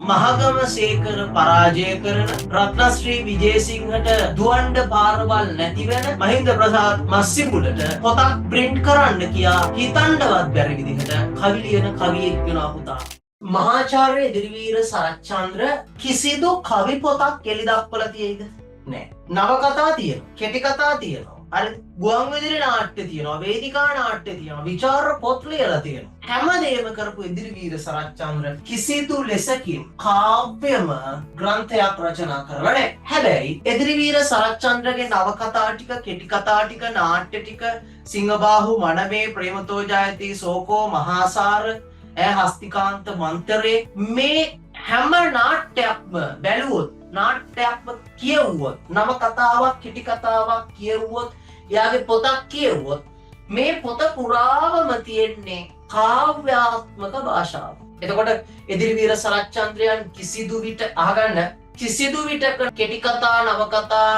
මහගම සේකර පරාජය කරන රත්නශ්‍රී විජේසිංහට දුවන්ඩ පාරවල් නැතිවෙන මහින්ද ප්‍රසාද් මස්සිපුලට පොතක් ප්‍රින්ට් කරන්න කියා හිතන්ඩවත් බැරි විදිහට කවි ලියන කවියෙක් වෙනවා පුතා. මහාචාර්ය එදිරිවීර සරච්චන්ද්‍ර කිසිදු කවි පොතක් එළි දක්වලා තියෙයිද? නෑ. නවකතා තියෙනවා, කෙටි කතා තියෙනවා. අර ගුවන් විදුලි නාට්‍ය තියෙනවා, වේදිකා නාට්‍ය තියෙනවා, විචාර පොත් ලියලා තියෙනවා. හැමදේම කරපු එදිරිවීර සරච්චන්ද්‍ර කිසිදු ලෙසකින් කාව්‍යම ග්‍රන්ථයක් රචනා කරලා නැහැ. හැබැයි එදිරිවීර සරච්චන්ද්‍රගේ නවකතා ටික, කෙටි කතා ටික, නාට්‍ය ටික, සිංහබාහු මනමේ, ප්‍රේමතෝ ජයති, සෝකෝ, මහාසාර, හස්තිකාන්ත මන්තරේ, මේ හැම නාට්‍යයක්ම බැලුවොත්, නාට්‍යයක්ම කියවුවොත්, නව කතාවක්, කෙටි කතාවක් කියවුවොත්, එයාගේ පොතක් කියවුවොත්, මේ පොත පුරාවම තියෙන්නේ කාව්‍යාත්මක භාෂාව. එතකොට එදිරිවීර සරච්චන්ද්‍රයන් කිසිදු විට අහගන්න, කිසිදු විටක කෙටි කතා, නව කතා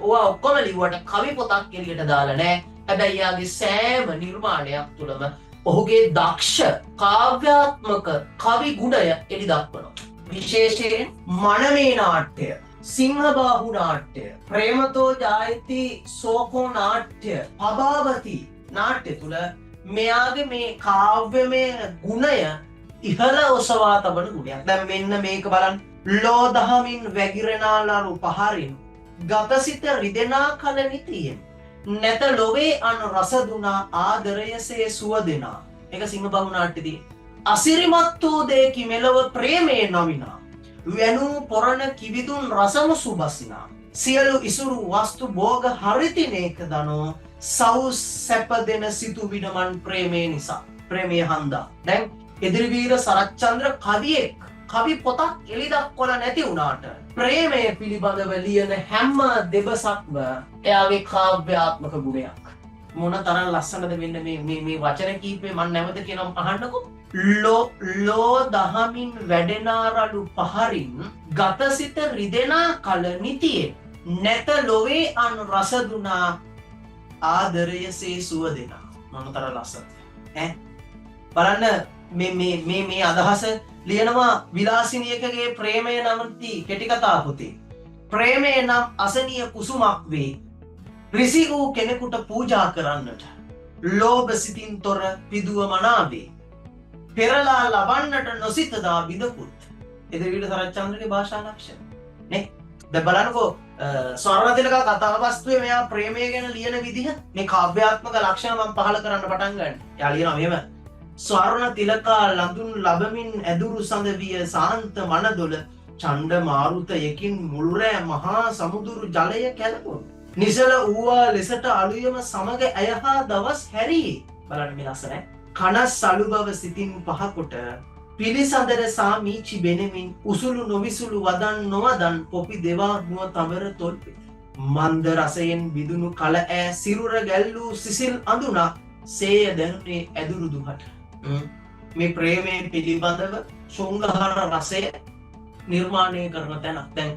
ඕවා ඔක්කොම ලිව්වට කවි පොතක් එළියට දාලා නැහැ. හැබැයි එයාගේ සෑම නිර්මාණයක් තුළම ඔහුගේ දක්ෂ කාව්‍යාත්මක කවි ගුණය එළි දක්වනවා. විශේෂයෙන් මනමේ නාට්‍ය, සිංහබාහු නාට්‍ය, ප්‍රේමතෝ ජායති, සෝකෝ නාට්‍ය, පබාවති නාට්‍ය තුළ මෙයාගේ මේ කාව්‍යමය ගුණය ඉහළ ඔසවා තබන ගුණයක්. දැන් මෙන්න මේක බලන්න. ලෝ දහමින් වැගිරෙනාලරු පහරින් ගතසිත රිදෙනා කල නිතියෙන් නැත ලොවේ අන රස දුනා ආදරයසේ සුව දෙනා. ඒක සිංහබාහු නාට්‍යදී. අසිරිමත් වූ දෙකි මෙලව ප්‍රේමේ නවිනා වැනූ පොරණ කිවිදුන් රසම සුබසිනා සියලු ඉසුරු වස්තු භෝග හරිතිනේක දනෝ සව් සැප දෙන සිතු විඩමන් ප්‍රේමේ නිසා. ප්‍රේමය හන්දා. දැන් එදිරිවීර සරච්චන්ද්‍ර කවියෙක්, කවි පොතක් එළි දක්වලා නැති වුණාට ප්‍රේමය පිළිබඳව ලියන හැම දෙබසක්ම එයාගේ කාව්‍යාත්මක ගුණයක්. මොන තරම් ලස්සනද මෙන්න මේ වචන කීපේ මම නැවත කියනවා අහන්නකෝ. ලෝ දහමින් වැඩෙනාරලු පහරින් ගතසිත රිදෙනා කල නිතියෙන් නැත ලොවේ අන් රස දුනා ආදරයසේ සුව දෙනා. මොන තරම් ලස්සනද ඈ. බලන්න මේ අදහස ලියනවා විලාසිනියකගේ ප්‍රේමය නමති කෙටි කතා පොතේ. ප්‍රේමය නම් අසනීය කුසුමක් වේ, රිසි වූ කෙනෙකුට පූජා කරන්නට, ලෝභ සිතින් තොර පිදුව මනාවේ, පෙරලා ලබන්නට නොසිතදා විදකුත්. එදිරිවීර සරච්චන්ද්‍රගේ භාෂා ලක්ෂණ නේ. දැන් බලන්නකෝ ස්වර්ණතිලක කතාවස්තුවේ මෙයා ප්‍රේමය ගැන ලියන විදිහ, මේ කාව්‍යාත්මක ලක්ෂණ මම පහල කරන්න පටන් ගන්න. එයා ලියනවා මෙහෙම. ස්වර්ණ තිලකා ලඳුන් ලබමින් ඇදුරු සඳ විය සාන්ත මනදොල චණ්ඩ මාරුතයකින් මුළුරෑ මහා සමුදුරු ජලය කැළඹුණු. නිසල ඌවා ලෙසට අලුයම සමග ඇයහා දවස් හැරී. බලන්න මේ ලස්සන. කනස් සලු බව සිතින් පහකොට පිළිසඳර සාමීචි බෙනෙමින් උසුළු නොවිසුළු වදන් නොවදන් පොපි දෙවා නුව තවර තොල්පෙ. මන්ද රසයෙන් විදුණු කල ඈ සිරුර ගැල්ලූ සිසිල් අඳුනක් සේය දැනුනේ ඇදුරු දුහට. මේ ප්‍රේමය පිළිබඳව ශෘංගාර රසය නිර්මාණය කරන තැනක්. දැන්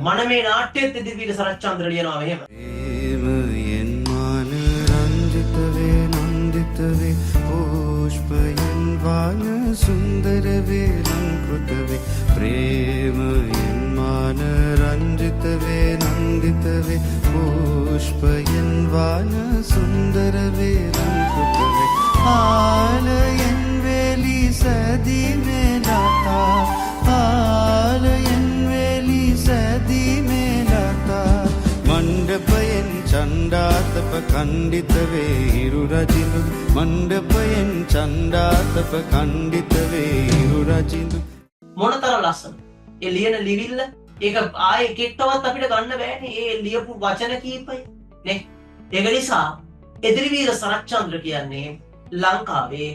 මනමේ නාට්‍යයේත් එදිරිවීර සරච්චන්ද්‍ර ලියනවා මෙහෙම. ප්‍රේමයෙන් මාන රංජිත වේ නන්දිත වේ පුෂ්පයෙන් වාන සුන්දර වේ ලංකෘත වේ. ප්‍රේමයෙන් මාන රංජිත වේ නන්දිත වේ පුෂ්පයෙන් වාන සුන්දර වේ ලංකෘත වේ. ආලයෙන් වෙලි සැදී මේ ලතා, ආලයෙන් වෙලි සැදී මේ ලතා. මණ්ඩපයෙන් චණ්ඩාතප කණ්ඩිත වේ හිරු රජිඳු, මණ්ඩපයෙන් චණ්ඩාතප කණ්ඩිත වේ හිරු රජිඳු. මොනතරම් ලස්සන ඒ ලියන ලිවිල්ල. ඒක ආයේ කෙට්ටවත් අපිට ගන්න බෑනේ ඒ ලියපු වචන කීපය නේ. ඒක නිසා එදිරිවීර සරච්චන්ද්‍ර කියන්නේ ලංකාවේ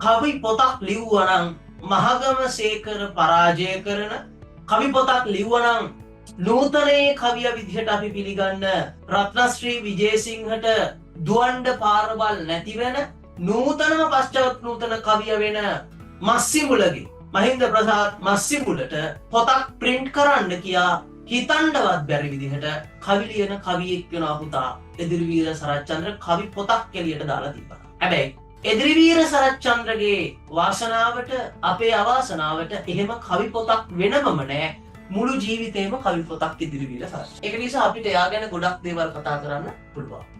කවි පොතක් ලිව්වනම් මහගම සේකර පරාජය කරන කවි පොතක් ලිව්වනම් නූතනයේ කවිය විදිහට අපි පිළිගන්න රත්නශ්‍රී විජේසිංහට දුවන්ඩ පාරවල් නැතිවෙන නූතනම පශ්චාත් නූතන කවිය වෙන මස්සිමුලගේ මහින්ද ප්‍රසාද් මස්සිමුලට පොතක් ප්‍රින්ට් කරන්න කියා හිතන්ඩවත් බැරි විදිහට කවි ලියන කවියෙක් වෙනවා පුතා. එදිරිවීර සරච්චන්ද්‍ර කවි පොතක් එළියට දාලා තිබ්බා. හැබැයි එදිරිවීර සරච්චන්ද්‍රගේ වාසනාවට අපේ අවාසනාවට එහෙම කවි පොතක් වෙනමම නෑ මුළු ජීවිතේම කවි පොතක් ඉදිරිවීර සරච්චන්ද්‍ර. ඒක නිසා අපිට එයා ගැන ගොඩක් දේවල් කතා කරන්න පුළුවන්.